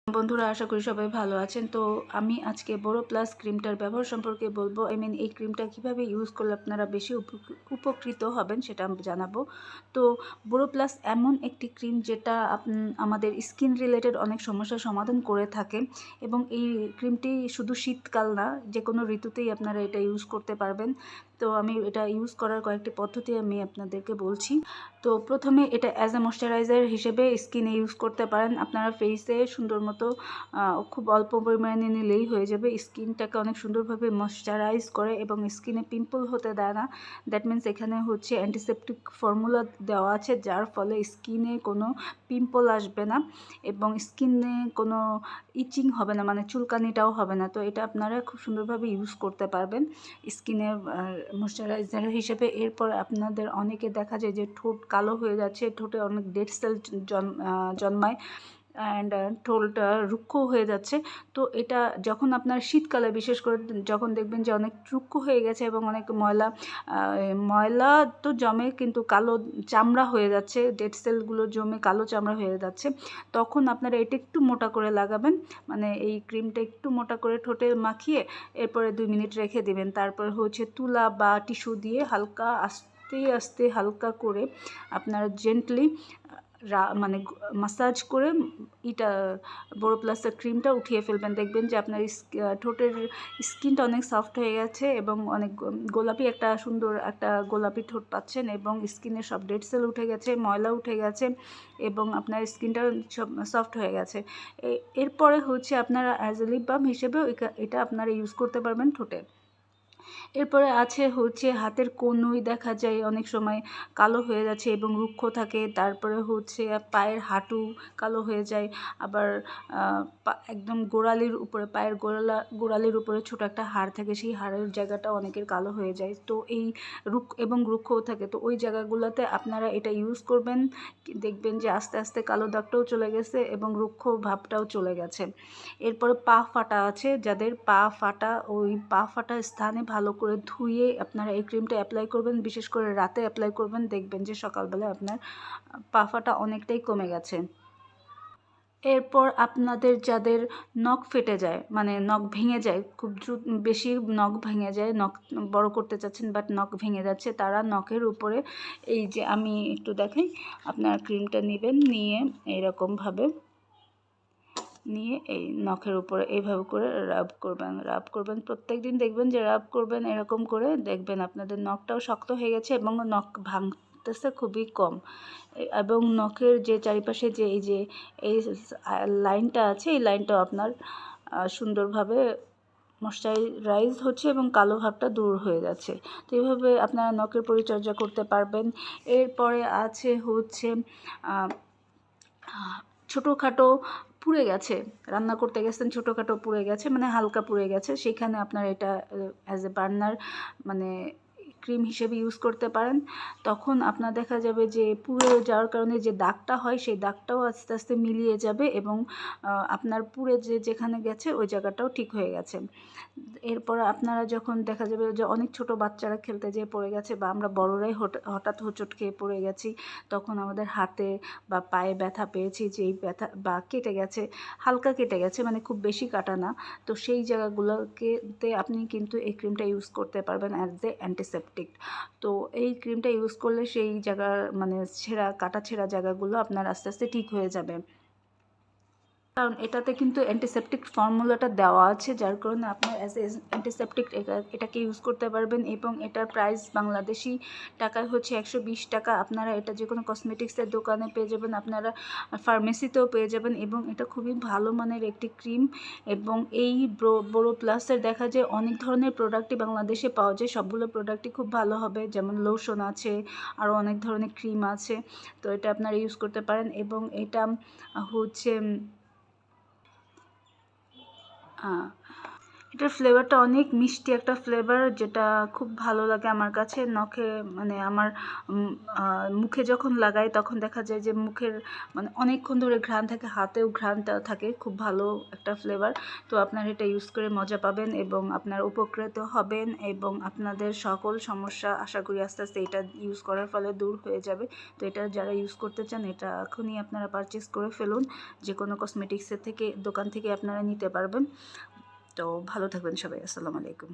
বন্ধুরা, আশা করি সবাই ভালো আছেন। তো আমি আজকে বোরোপ্লাস ক্রিমটার ব্যবহার সম্পর্কে বলবো। এই ক্রিমটা কিভাবে ইউজ করলে আপনারা বেশি উপকৃত হবেন সেটা জানাবো। তো বোরোপ্লাস এমন একটি ক্রিম যেটা আমাদের স্কিন রিলেটেড অনেক সমস্যার সমাধান করে থাকে, এবং এই ক্রিমটি শুধু শীতকাল না, যে কোনো ঋতুতেই আপনারা এটা ইউজ করতে পারবেন। তো আমি এটা ইউজ করার কয়েকটি পদ্ধতি আমি আপনাদেরকে বলছি। তো প্রথমে এটা অ্যাজ এ ময়শ্চারাইজার হিসেবে স্কিনে ইউজ করতে পারেন। আপনারা ফেসে সুন্দর মতো খুব অল্প পরিমাণে নিলেই হয়ে যাবে। স্কিনটাকে অনেক সুন্দরভাবে ময়শ্চারাইজ করে এবং স্কিনে পিম্পল হতে দেয় না। দ্যাট মিন্স এখানে হচ্ছে অ্যান্টিসেপটিক ফর্মুলা দেওয়া আছে, যার ফলে স্কিনে কোনো পিম্পল আসবে না এবং স্কিনে কোনো ইচিং হবে না, মানে চুলকানিটাও হবে না। তো এটা আপনারা খুব সুন্দরভাবে ইউজ করতে পারবেন স্কিনে ময়শ্চারাইজার হিসেবে। এরপর আপনাদের অনেকে দেখা যায় যে ঠোঁট কালো হয়ে যাচ্ছে, ঠোঁটে অনেক ডেড সেল জন্মায় অ্যান্ড ঠোঁটটা রুক্ষ হয়ে যাচ্ছে। তো এটা যখন আপনার শীতকালে বিশেষ করে যখন দেখবেন যে অনেক রুক্ষ হয়ে গেছে এবং অনেক ময়লা তো জমে, কিন্তু কালো চামড়া হয়ে যাচ্ছে, ডেড সেলগুলো জমে কালো চামড়া হয়ে যাচ্ছে, তখন আপনারা এটা একটু মোটা করে লাগাবেন। মানে এই ক্রিমটা একটু মোটা করে ঠোঁটে মাখিয়ে এরপরে 2 মিনিট রেখে দেবেন। তারপর হচ্ছে তুলা বা টিস্যু দিয়ে হালকা আস্তে আস্তে হালকা করে আপনারা জেন্টলি মানে মাসাজ করে এটা বোরোপ্লাসের ক্রিমটা উঠিয়ে ফেলবেন। দেখবেন যে আপনার ঠোঁটের স্কিনটা অনেক সফট হয়ে গেছে এবং অনেক গোলাপি, একটা সুন্দর একটা গোলাপি ঠোঁট পাচ্ছেন, এবং স্কিনের সব ডেড সেল উঠে গেছে, ময়লা উঠে গেছে এবং আপনার স্কিনটা সব সফট হয়ে গেছে। এরপরে হচ্ছে আপনারা অ্যাজ এ লিপ বাম হিসেবেও এটা আপনারা ইউজ করতে পারবেন ঠোঁটে। এরপরে আছে হচ্ছে হাতের কনুই, দেখা যায় অনেক সময় কালো হয়ে যাচ্ছে এবং রুক্ষ থাকে। তারপরে হচ্ছে পায়ের হাঁটু কালো হয়ে যায়, আবার একদম গোড়ালির উপরে, পায়ের গোড়ালির উপরে ছোটো একটা হাড় থাকে, সেই হাড়ের জায়গাটা অনেকের কালো হয়ে যায়। তো এই রুক্ষও থাকে, তো ওই জায়গাগুলোতে আপনারা এটা ইউজ করবেন, দেখবেন যে আস্তে আস্তে কালো দাগটাও চলে গেছে এবং রুক্ষ ভাবটাও চলে গেছে। এরপরে পা ফাটা আছে, যাদের পা ফাটা, ওই পা ফাটা স্থানে ভালো করে ধুয়ে আপনারা এই ক্রিমটা অ্যাপ্লাই করবেন। বিশেষ করে রাতে অ্যাপ্লাই করবেন, দেখবেন যে সকালবেলা আপনার পা ফাটা অনেকটাই কমে গেছে। এরপর আপনাদের যাদের নখ ফেটে যায়, মানে নখ ভেঙে যায়, খুব বেশি নখ ভেঙে যায়, নখ বড় করতে চাচ্ছেন বাট নখ ভেঙে যাচ্ছে, তারা নখের উপরে এই যে আমি একটু দেখাই, আপনারা ক্রিমটা নেবেন, নিয়ে এইরকমভাবে নিয়ে এই নখের উপরে এইভাবে করে রাব করবেন প্রত্যেক দিন। দেখবেন যে রাব করবেন এরকম করে, দেখবেন আপনাদের নখটাও শক্ত হয়ে গেছে এবং নখ ভাঙতেছে খুবই কম। এবং নখের যে চারিপাশে যে এই লাইনটা আছে, এই লাইনটাও আপনার সুন্দরভাবে ময়শ্চারাইজ হচ্ছে এবং কালো ভাবটা দূর হয়ে যাচ্ছে। তো এইভাবে আপনারা নখের পরিচর্যা করতে পারবেন। এরপরে আছে হচ্ছে ছোটোখাটো পুড়ে গেছে, রান্না করতে গেছেন, ছোটোখাটো পুড়ে গেছে, মানে হালকা পুড়ে গেছে, সেখানে আপনার এটা অ্যাজ এ বার্নার মানে ক্রিম হিসেবে ইউজ করতে পারেন। তখন আপনার দেখা যাবে যে পুড়ে যাওয়ার কারণে যে দাগটা হয়, সেই দাগটাও আস্তে আস্তে মিলিয়ে যাবে এবং আপনার পুড়ে যেখানে গেছে ওই জায়গাটাও ঠিক হয়ে গেছে। এরপর আপনারা যখন দেখা যাবে যে অনেক ছোট বাচ্চারা খেলতে যেয়ে পড়ে গেছে, বা আমরা বড়রাই হঠাৎ হোঁচট খেয়ে পড়ে গেছি, তখন আমাদের হাতে বা পায়ে ব্যথা পেয়েছি, যেই ব্যথা বা কেটে গেছে, হালকা কেটে গেছে, মানে খুব বেশি কাটা না, তো সেই জায়গাগুলোতে আপনি কিন্তু এই ক্রিমটা ইউজ করতে পারবেন অ্যাজ এ অ্যান্টিসেপটিক। তো এই ক্রিমটা ইউজ করলে সেই জায়গার মানে কাটা ছেঁড়া জায়গাগুলো আপনার আস্তে আস্তে ঠিক হয়ে যাবে, কারণ এটাতে কিন্তু অ্যান্টিসেপটিক ফর্মুলাটা দেওয়া আছে, যার কারণে আপনার অ্যাজ এ অ্যান্টিসেপটিক এটাকে ইউজ করতে পারবেন। এবং এটার প্রাইস বাংলাদেশি টাকায় হচ্ছে 120 টাকা। আপনারা এটা যে কোনো কসমেটিক্সের দোকানে পেয়ে যাবেন, আপনারা ফার্মেসিতেও পেয়ে যাবেন, এবং এটা খুবই ভালো মানের একটি ক্রিম। এবং এই বোরোপ্লাসের দেখা যায় অনেক ধরনের প্রোডাক্টই বাংলাদেশে পাওয়া যায়, সবগুলো প্রোডাক্টই খুব ভালো হবে, যেমন লোশন আছে, আরও অনেক ধরনের ক্রিম আছে। তো এটা আপনারা ইউজ করতে পারেন। এবং এটা হচ্ছে এটার ফ্লেভারটা অনেক মিষ্টি একটা ফ্লেভার, যেটা খুব ভালো লাগে আমার কাছে। নখে মানে আমার মুখে যখন লাগাই তখন দেখা যায় যে মুখের মানে অনেকক্ষণ ধরে ঘ্রাণ থাকে, হাতেও ঘ্রাণটা থাকে, খুব ভালো একটা ফ্লেভার। তো আপনারা এটা ইউজ করে মজা পাবেন এবং আপনারা উপকৃত হবেন এবং আপনাদের সকল সমস্যা আশা করি আস্তে আস্তে এটা ইউজ করার ফলে দূর হয়ে যাবে। তো এটা যারা ইউজ করতে চান এটা এখনই আপনারা পারচেস করে ফেলুন, যে কোনো কসমেটিক্সের থেকে দোকান থেকে আপনারা নিতে পারবেন। তো ভালো থাকবেন সবাই, আসসালামু আলাইকুম।